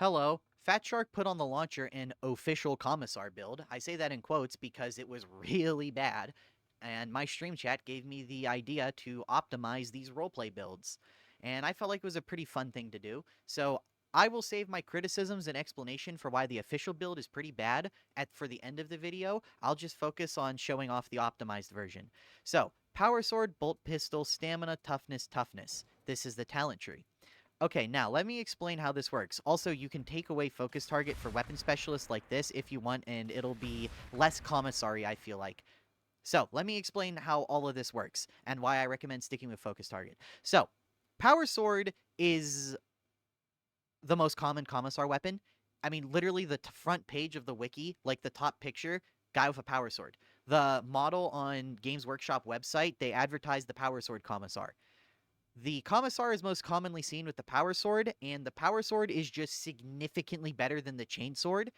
Hello. Fatshark put on the launcher an official Commissar build. I say that in quotes because it was really bad, and my stream chat gave me the idea to optimize these roleplay builds. And I felt like it was a pretty fun thing to do. So I will save my criticisms and explanation for why the official build is pretty bad for the end of the video. I'll just focus on showing off the optimized version. So, power sword, bolt pistol, stamina, toughness, toughness. This is the talent tree. Okay, now let me explain how this works. Also, you can take away focus target for weapon specialists like this if you want, and it'll be less commissary, I feel like. So, let me explain how all of this works, and why I recommend sticking with focus target. So, power sword is the most common commissar weapon. I mean, literally the front page of the wiki, like the top picture, guy with a power sword. The model on Games Workshop website, they advertise the power sword commissar. The Commissar is most commonly seen with the Power Sword, and the Power Sword is just significantly better than the Chain Sword,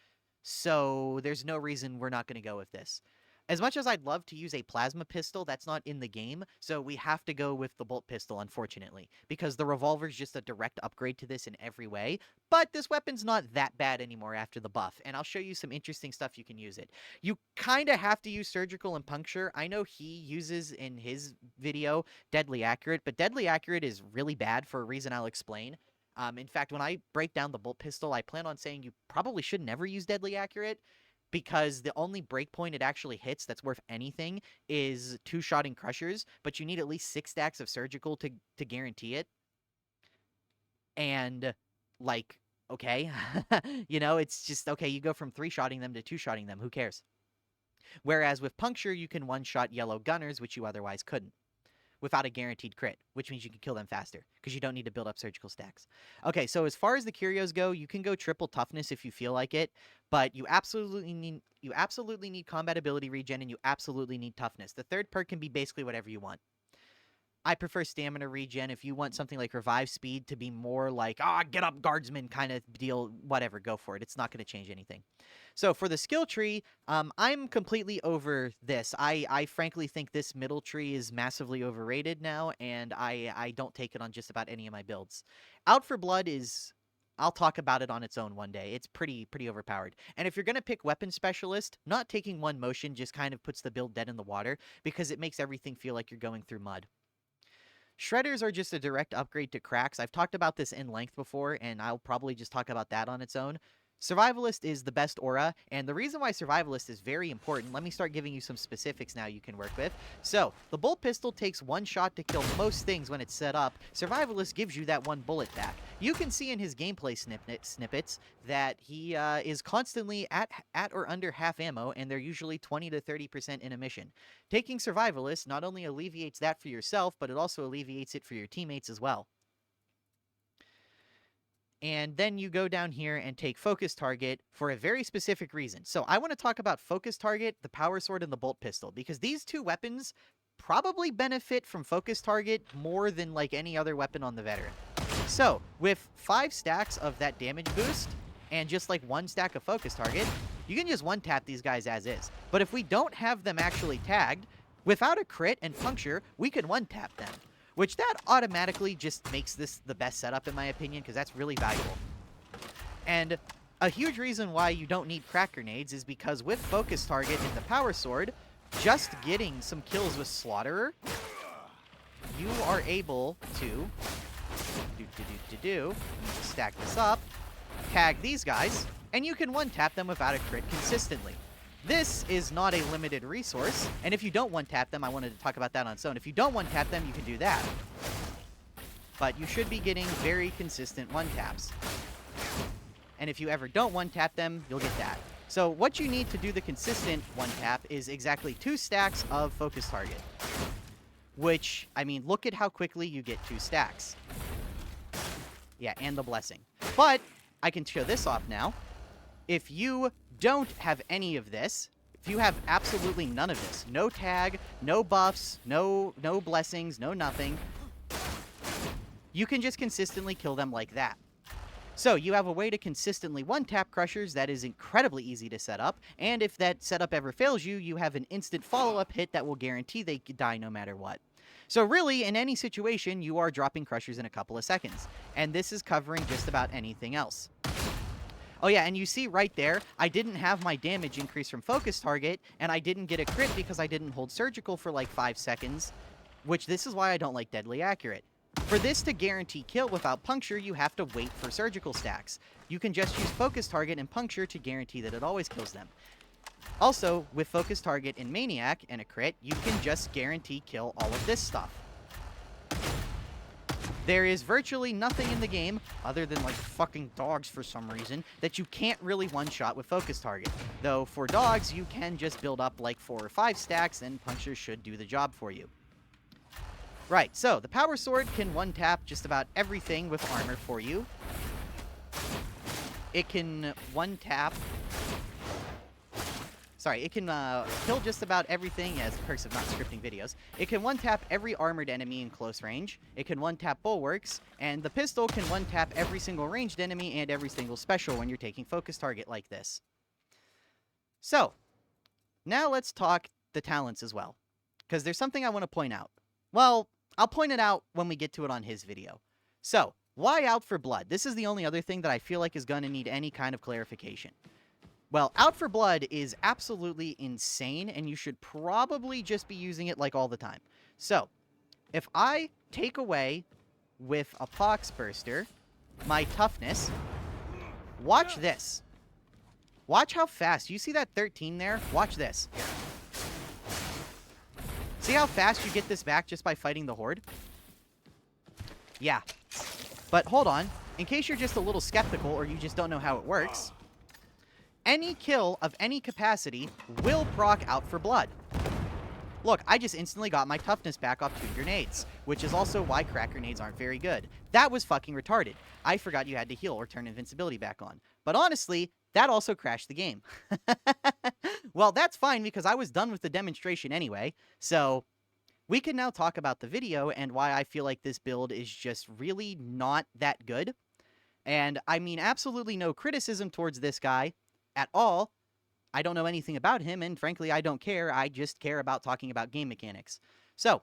so there's no reason we're not going to go with this. As much as I'd love to use a Plasma Pistol, that's not in the game, so we have to go with the Bolt Pistol, unfortunately, because the Revolver's just a direct upgrade to this in every way, but this weapon's not that bad anymore after the buff, and I'll show you some interesting stuff you can use it. You kind of have to use Surgical and Puncture. I know he uses in his video Deadly Accurate, but Deadly Accurate is really bad for a reason I'll explain. In fact, when I break down the Bolt Pistol, I plan on saying you probably should never use Deadly Accurate, because the only breakpoint it actually hits that's worth anything is 2-shotting crushers, but you need at least 6 stacks of surgical to guarantee it. And, like, okay, you know, it's just, okay, you go from 3-shotting them to 2-shotting them, who cares? Whereas with puncture, you can 1-shot yellow gunners, which you otherwise couldn't, without a guaranteed crit, which means you can kill them faster, because you don't need to build up surgical stacks. Okay, so as far as the curios go, you can go triple toughness if you feel like it, but you absolutely need combat ability regen, and you absolutely need toughness. The third perk can be basically whatever you want. I prefer stamina regen. If you want something like revive speed to be more like, get up guardsman kind of deal, whatever, go for it. It's not going to change anything. So for the skill tree, I'm completely over this. I frankly think this middle tree is massively overrated now, and I don't take it on just about any of my builds. Out for Blood is... I'll talk about it on its own one day. It's pretty overpowered. And if you're going to pick Weapon Specialist, not taking one motion just kind of puts the build dead in the water, because it makes everything feel like you're going through mud. Shredders are just a direct upgrade to cracks. I've talked about this in length before, and I'll probably just talk about that on its own. Survivalist is the best aura, and the reason why Survivalist is very important, let me start giving you some specifics now you can work with. So, the Bolt Pistol takes 1 shot to kill most things when it's set up. Survivalist gives you that 1 bullet back. You can see in his gameplay snippets that he is constantly at or under half ammo, and they're usually 20 to 30% in a mission. Taking Survivalist not only alleviates that for yourself, but it also alleviates it for your teammates as well. And then you go down here and take Focus Target for a very specific reason. So I want to talk about Focus Target, the Power Sword, and the Bolt Pistol, because these two weapons probably benefit from Focus Target more than like any other weapon on the Veteran. So with 5 stacks of that damage boost and just like 1 stack of Focus Target, you can just 1-tap these guys as is. But if we don't have them actually tagged, without a crit and puncture, we can 1-tap them. Which that automatically just makes this the best setup in my opinion, because that's really valuable. And a huge reason why you don't need crack grenades is because with Focus Target and the Power Sword, just getting some kills with Slaughterer, you are able to stack this up, tag these guys, and you can 1-tap them without a crit consistently. This is not a limited resource, and if you don't 1-tap them, I wanted to talk about that on its own. If you don't 1-tap them, you can do that. But you should be getting very consistent 1-taps. And if you ever don't 1-tap them, you'll get that. So what you need to do the consistent 1-tap is exactly 2 stacks of Focus Target. Which, I mean, look at how quickly you get 2 stacks. Yeah, and the Blessing. But I can show this off now. If you don't have any of this, if you have absolutely none of this, no tag, no buffs, no blessings, no nothing, you can just consistently kill them like that. So you have a way to consistently 1-tap crushers that is incredibly easy to set up, and if that setup ever fails you, you have an instant follow-up hit that will guarantee they die no matter what. So really, in any situation, you are dropping crushers in a couple of seconds, and this is covering just about anything else. Oh yeah, and you see right there, I didn't have my damage increase from focus target, and I didn't get a crit because I didn't hold surgical for like 5 seconds, which this is why I don't like deadly accurate. For this to guarantee kill without puncture, you have to wait for surgical stacks. You can just use focus target and puncture to guarantee that it always kills them. Also, with focus target and maniac and a crit, you can just guarantee kill all of this stuff. There is virtually nothing in the game, other than like fucking dogs for some reason, that you can't really one-shot with focus target. Though for dogs, you can just build up like 4 or 5 stacks and puncture should do the job for you. Right, so the power sword can one-tap just about everything with armor for you. It can one-tap... Sorry, it can kill just about everything, as perks of not scripting videos. It can one-tap every armored enemy in close range. It can one-tap bulwarks, and the pistol can one-tap every single ranged enemy and every single special when you're taking focus target like this. So, now let's talk the talents as well, because there's something I want to point out. Well, I'll point it out when we get to it on his video. So, why Out for Blood? This is the only other thing that I feel like is going to need any kind of clarification. Well, Out for Blood is absolutely insane, and you should probably just be using it like all the time. So, if I take away with a Poxburster my toughness, watch this. Watch how fast. You see that 13 there? Watch this. See how fast you get this back just by fighting the Horde? Yeah. But hold on. In case you're just a little skeptical or you just don't know how it works, any kill of any capacity will proc Out for Blood. Look, I just instantly got my toughness back off 2 grenades, which is also why crack grenades aren't very good. That was fucking retarded. I forgot you had to heal or turn invincibility back on. But honestly, that also crashed the game. Well, that's fine because I was done with the demonstration anyway, so we can now talk about the video and why I feel like this build is just really not that good. And I mean absolutely no criticism towards this guy at all. I don't know anything about him, and frankly, I don't care. I just care about talking about game mechanics. So,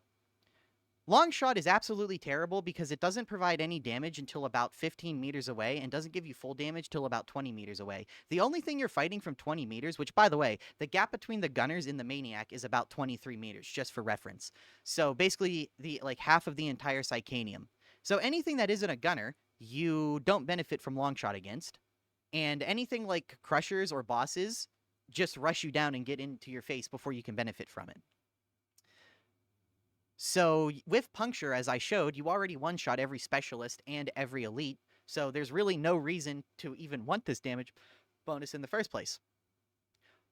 Longshot is absolutely terrible because it doesn't provide any damage until about 15 meters away and doesn't give you full damage till about 20 meters away. The only thing you're fighting from 20 meters, which, by the way, the gap between the gunners and the maniac is about 23 meters, just for reference. So, basically, like half of the entire Psychanium. So, anything that isn't a gunner, you don't benefit from Longshot against. And anything like crushers or bosses just rush you down and get into your face before you can benefit from it. So with puncture, as I showed, you already one-shot every specialist and every elite, so there's really no reason to even want this damage bonus in the first place.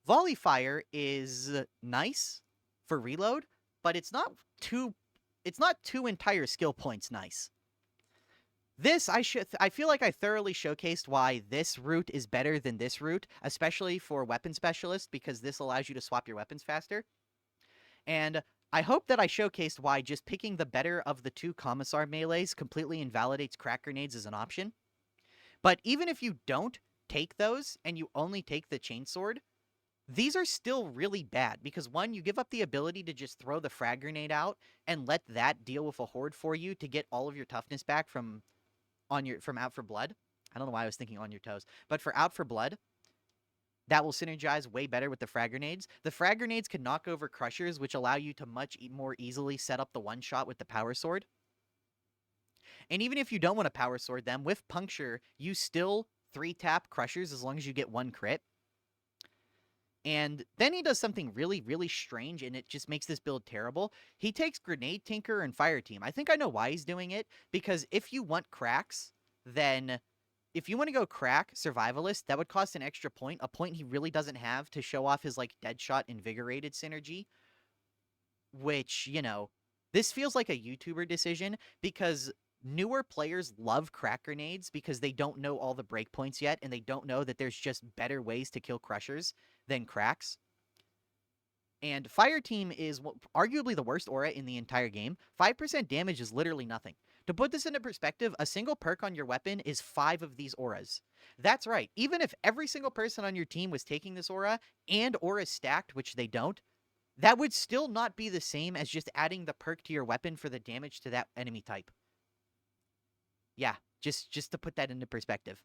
Volley fire is nice for reload, but it's not two entire skill points nice. This, I feel like I thoroughly showcased why this route is better than this route, especially for weapon specialists, because this allows you to swap your weapons faster. And I hope that I showcased why just picking the better of the 2 Commissar melees completely invalidates crack grenades as an option. But even if you don't take those, and you only take the chainsword, these are still really bad, because 1, you give up the ability to just throw the frag grenade out and let that deal with a horde for you to get all of your toughness back from Out for Blood. I don't know why I was thinking on your toes. But for Out for Blood, that will synergize way better with the frag grenades. The frag grenades can knock over crushers, which allow you to much more easily set up the one-shot with the power sword. And even if you don't want to power sword them, with puncture, you still 3-tap crushers as long as you get 1 crit. And then he does something really, really strange, and it just makes this build terrible. He takes Grenade Tinker and Fire Team. I think I know why he's doing it, because if you want cracks, then if you want to go crack Survivalist, that would cost an extra point, a point he really doesn't have to show off his, like, Deadshot Invigorated synergy, which, you know, this feels like a YouTuber decision, because newer players love crack grenades because they don't know all the breakpoints yet, and they don't know that there's just better ways to kill crushers than cracks. And Fire Team is arguably the worst aura in the entire game. 5% damage is literally nothing. To put this into perspective, a single perk on your weapon is 5 of these auras. That's right. Even if every single person on your team was taking this aura, and auras stacked, which they don't, that would still not be the same as just adding the perk to your weapon for the damage to that enemy type. Yeah, just to put that into perspective.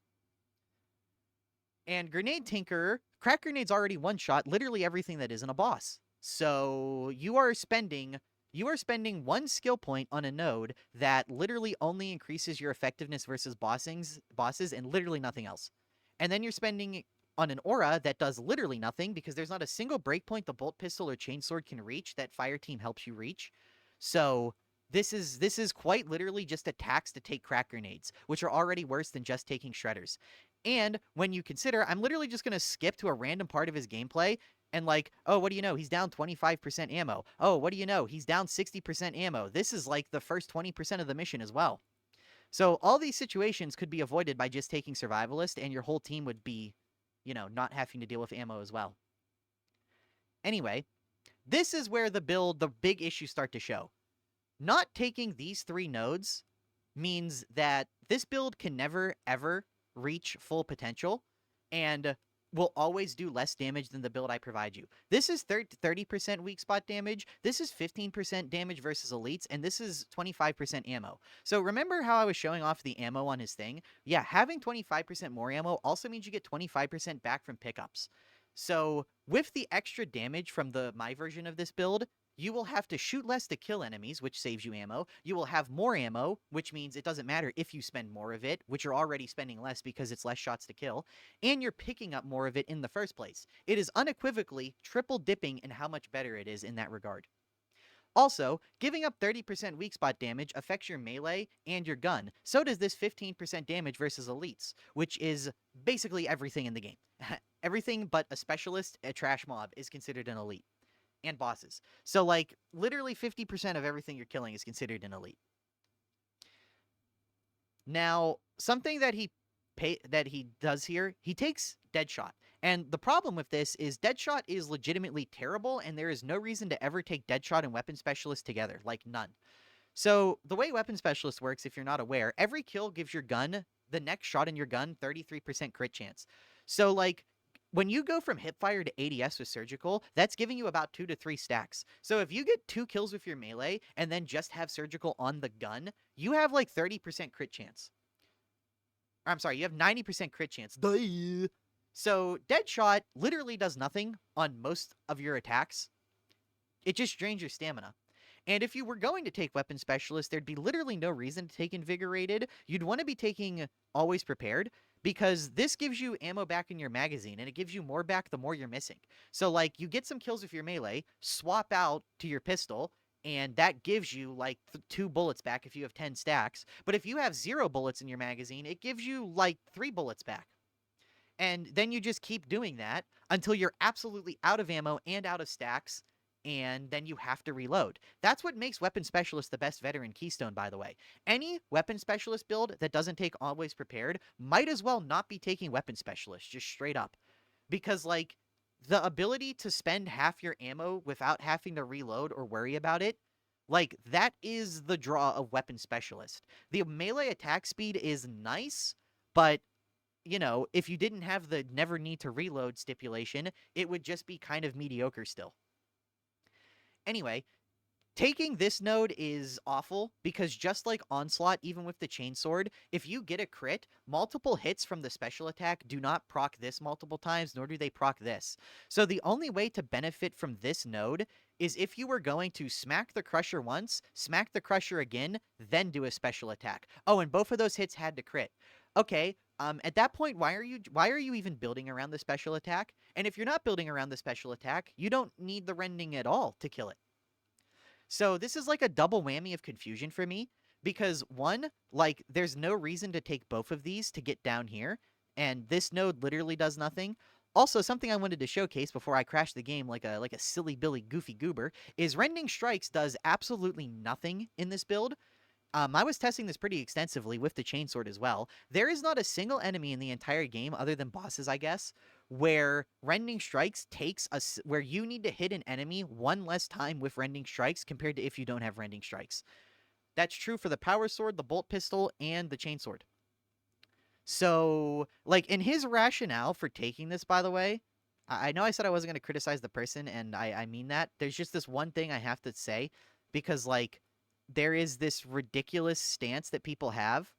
And Grenade Tinkerer, Crack Grenade's already one-shot literally everything that isn't a boss. So you are spending one skill point on a node that literally only increases your effectiveness versus bosses and literally nothing else. And then you're spending on an aura that does literally nothing because there's not a single breakpoint the bolt pistol or chainsword can reach that fire team helps you reach. So this is quite literally just attacks to take crack grenades, which are already worse than just taking shredders. And when you consider, I'm literally just going to skip to a random part of his gameplay and like, oh, what do you know? He's down 25% ammo. Oh, what do you know? He's down 60% ammo. This is like the first 20% of the mission as well. So all these situations could be avoided by just taking Survivalist, and your whole team would be, not having to deal with ammo as well. Anyway, this is where the big issues start to show. Not taking these 3 nodes means that this build can never, ever reach full potential and will always do less damage than the build I provide you. This is 30% weak spot damage, this is 15% damage versus elites, and this is 25% ammo. So remember how I was showing off the ammo on his thing? Yeah, having 25% more ammo also means you get 25% back from pickups. So with the extra damage from my version of this build, you will have to shoot less to kill enemies, which saves you ammo. You will have more ammo, which means it doesn't matter if you spend more of it, which you're already spending less because it's less shots to kill, and you're picking up more of it in the first place. It is unequivocally triple dipping in how much better it is in that regard. Also, giving up 30% weak spot damage affects your melee and your gun. So does this 15% damage versus elites, which is basically everything in the game. Everything but a specialist, a trash mob, is considered an elite. And bosses. So, like, literally 50% of everything you're killing is considered an elite. Now, something that he does here, he takes Deadshot. And the problem with this is Deadshot is legitimately terrible, and there is no reason to ever take Deadshot and Weapon Specialist together. Like, none. So, the way Weapon Specialist works, if you're not aware, every kill gives your gun, the next shot in your gun, 33% crit chance. So, like, when you go from hipfire to ADS with surgical, that's giving you about 2 to 3 stacks. So if you get 2 kills with your melee and then just have surgical on the gun, you have like 30% crit chance. I'm sorry, you have 90% crit chance. Duh. So Deadshot literally does nothing on most of your attacks. It just drains your stamina. And if you were going to take Weapon Specialist, there'd be literally no reason to take Invigorated. You'd want to be taking Always Prepared, because this gives you ammo back in your magazine, and it gives you more back the more you're missing. So, like, you get some kills with your melee, swap out to your pistol, and that gives you, like, 2 bullets back if you have 10 stacks. But if you have 0 bullets in your magazine, it gives you, like, 3 bullets back. And then you just keep doing that until you're absolutely out of ammo and out of stacks, and then you have to reload. That's what makes Weapon Specialist the best veteran keystone, by the way. Any Weapon Specialist build that doesn't take Always Prepared might as well not be taking Weapon Specialist, just straight up. Because, like, the ability to spend half your ammo without having to reload or worry about it, like, that is the draw of Weapon Specialist. The melee attack speed is nice, but if you didn't have the never need to reload stipulation, it would just be kind of mediocre still. Anyway, taking this node is awful because just like Onslaught, even with the Chainsword, if you get a crit, multiple hits from the special attack do not proc this multiple times, nor do they proc this. So the only way to benefit from this node is if you were going to smack the Crusher once, smack the Crusher again, then do a special attack. Oh, and both of those hits had to crit. Okay, at that point, why are you even building around the special attack? And if you're not building around the special attack, you don't need the rending at all to kill it. So this is like a double whammy of confusion for me, because one, like, there's no reason to take both of these to get down here, and this node literally does nothing. Also, something I wanted to showcase before I crash the game like a silly Billy goofy goober is Rending Strikes does absolutely nothing in this build. I was testing this pretty extensively with the Chainsword as well. There is not a single enemy in the entire game, other than bosses, I guess, where Rending Strikes takes where you need to hit an enemy one less time with Rending Strikes compared to if you don't have Rending Strikes. That's true for the Power Sword, the Bolt Pistol, and the Chainsword. So, like, in his rationale for taking this, by the way, I know I said I wasn't going to criticize the person, and I mean that. There's just this one thing I have to say, because, like, there is this ridiculous stance that people have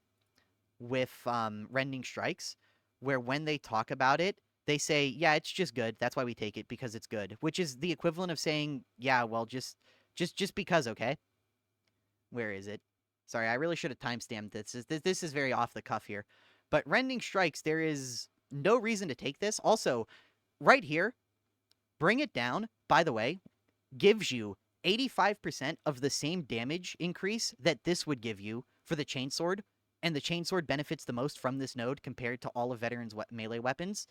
with Rending Strikes, where when they talk about it, they say, yeah, it's just good. That's why we take it, because it's good, which is the equivalent of saying, yeah, well, just because, okay? Where is it? Sorry, I really should have timestamped this. This is very off the cuff here. But Rending Strikes, there is no reason to take this. Also, right here, Bring It Down, by the way, gives you 85% of the same damage increase that this would give you for the Chainsword, and the Chainsword benefits the most from this node compared to all of Veteran's melee weapons.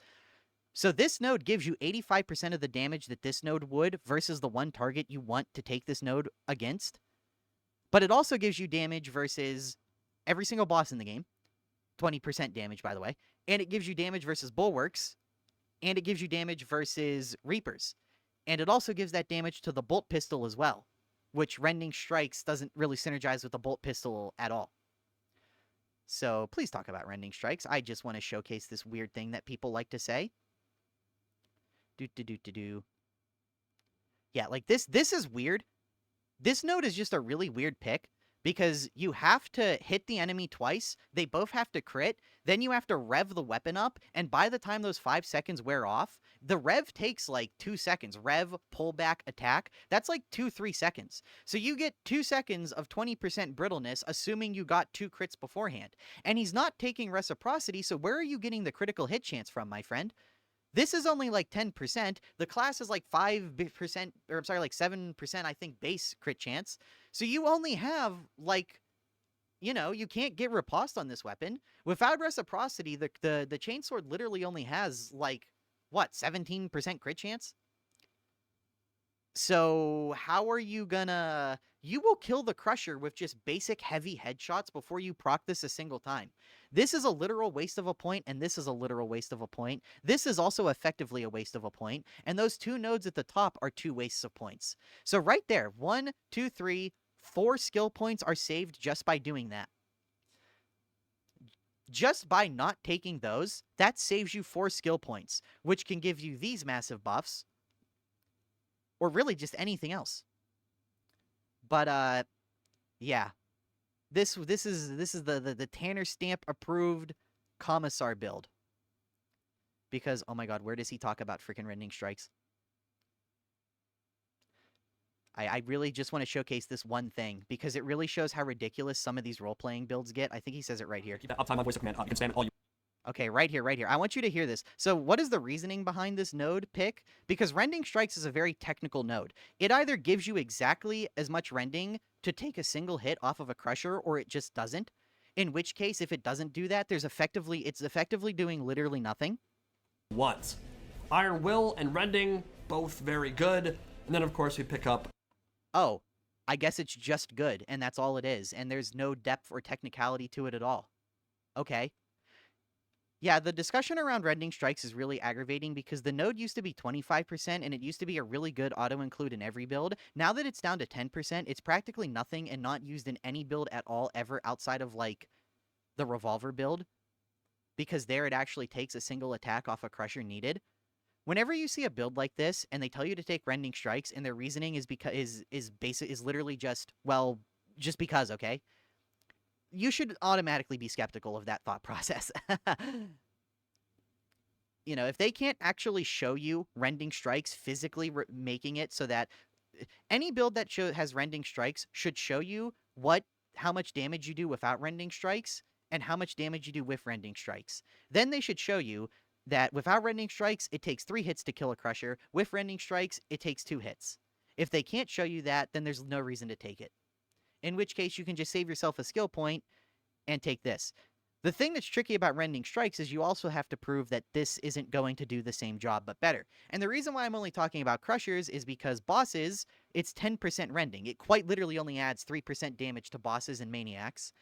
So this node gives you 85% of the damage that this node would versus the one target you want to take this node against. But it also gives you damage versus every single boss in the game. 20% damage, by the way. And it gives you damage versus Bulwarks. And it gives you damage versus Reapers. And it also gives that damage to the Bolt Pistol as well, which Rending Strikes doesn't really synergize with the Bolt Pistol at all. So please talk about Rending Strikes. I just want to showcase this weird thing that people like to say. Yeah, like this is weird. This node is just a really weird pick because you have to hit the enemy twice, they both have to crit, then you have to rev the weapon up, and by the time those 5 seconds wear off, the rev takes like 2 seconds. Rev, pullback, attack, that's like 2-3 seconds. So you get 2 seconds of 20% brittleness, assuming you got 2 crits beforehand. And he's not taking reciprocity, so where are you getting the critical hit chance from, my friend? This is only like 10%. The class is like 5%, or I'm sorry, like 7%, I think, base crit chance. So you only have like, you can't get riposte on this weapon. Without reciprocity, the Chainsword literally only has like, what, 17% crit chance? So how are you gonna... You will kill the Crusher with just basic heavy headshots before you proc this a single time. This is a literal waste of a point, and this is a literal waste of a point. This is also effectively a waste of a point, and those 2 nodes at the top are 2 wastes of points. So right there, 1, 2, 3, 4 skill points are saved just by doing that. Just by not taking those, that saves you 4 skill points, which can give you these massive buffs, or really just anything else. But yeah, this is the Tanner Stamp approved Commissar build. Because oh my god, where does he talk about freaking Rending Strikes? I really just want to showcase this one thing because it really shows how ridiculous some of these role-playing builds get. I think he says it right here. Keep that uptime on voice of command up. You can spam it all you... Okay, right here. I want you to hear this. So what is the reasoning behind this node pick? Because Rending Strikes is a very technical node. It either gives you exactly as much rending to take a single hit off of a Crusher, or it just doesn't. In which case, if it doesn't do that, it's effectively doing literally nothing. Once. Iron Will and Rending, both very good. And then, of course, we pick up... Oh, I guess it's just good, and that's all it is. And there's no depth or technicality to it at all. Okay. Yeah, the discussion around Rending Strikes is really aggravating because the node used to be 25% and it used to be a really good auto-include in every build. Now that it's down to 10%, it's practically nothing and not used in any build at all ever outside of, like, the Revolver build. Because there it actually takes a single attack off a Crusher needed. Whenever you see a build like this and they tell you to take Rending Strikes and their reasoning is literally just, well, just because, okay? You should automatically be skeptical of that thought process. If they can't actually show you Rending Strikes physically making it so that any build that has Rending Strikes should show you how much damage you do without Rending Strikes and how much damage you do with Rending Strikes. Then they should show you that without Rending Strikes, it takes 3 hits to kill a Crusher. With Rending Strikes, it takes 2 hits. If they can't show you that, then there's no reason to take it. In which case, you can just save yourself a skill point and take this. The thing that's tricky about Rending Strikes is you also have to prove that this isn't going to do the same job, but better. And the reason why I'm only talking about Crushers is because bosses, it's 10% rending. It quite literally only adds 3% damage to bosses and Maniacs.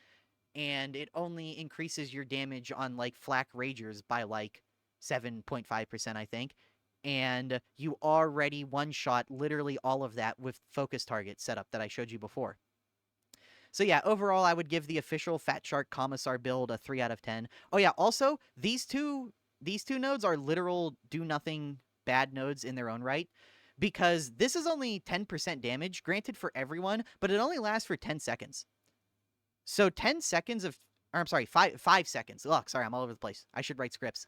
And it only increases your damage on, like, Flak Ragers by, like, 7.5%, I think. And you already one-shot literally all of that with Focus Target setup that I showed you before. So yeah, overall, I would give the official fatshark Commissar build a 3 out of 10. Oh yeah, also, these two nodes are literal do-nothing bad nodes in their own right, because this is only 10% damage, granted for everyone, but it only lasts for 10 seconds. So 10 seconds of or I'm sorry, 5 seconds. Ugh, sorry, I'm all over the place. I should write scripts.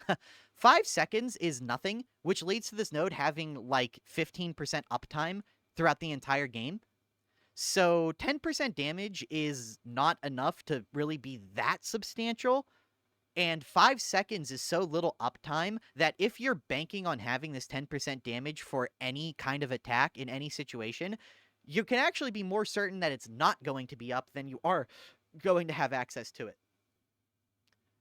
5 seconds is nothing, which leads to this node having like 15% uptime throughout the entire game. So 10% damage is not enough to really be that substantial. And 5 seconds is so little uptime that if you're banking on having this 10% damage for any kind of attack in any situation, you can actually be more certain that it's not going to be up than you are going to have access to it.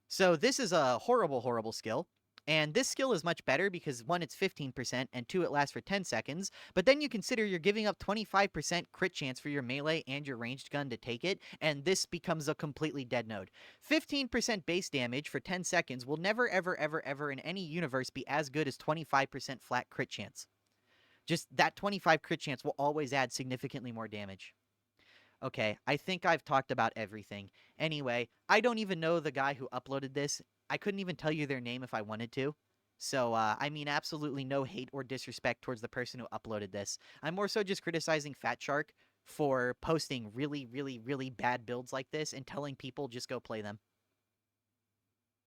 So this is a horrible, horrible skill. And this skill is much better because 1, it's 15%, and 2, it lasts for 10 seconds. But then you consider you're giving up 25% crit chance for your melee and your ranged gun to take it, and this becomes a completely dead node. 15% base damage for 10 seconds will never, ever, ever, ever in any universe be as good as 25% flat crit chance. Just that 25 crit chance will always add significantly more damage. Okay, I think I've talked about everything. Anyway, I don't even know the guy who uploaded this. I couldn't even tell you their name if I wanted to. So, I mean absolutely no hate or disrespect towards the person who uploaded this. I'm more so just criticizing fatshark for posting really, really, really bad builds like this and telling people just go play them.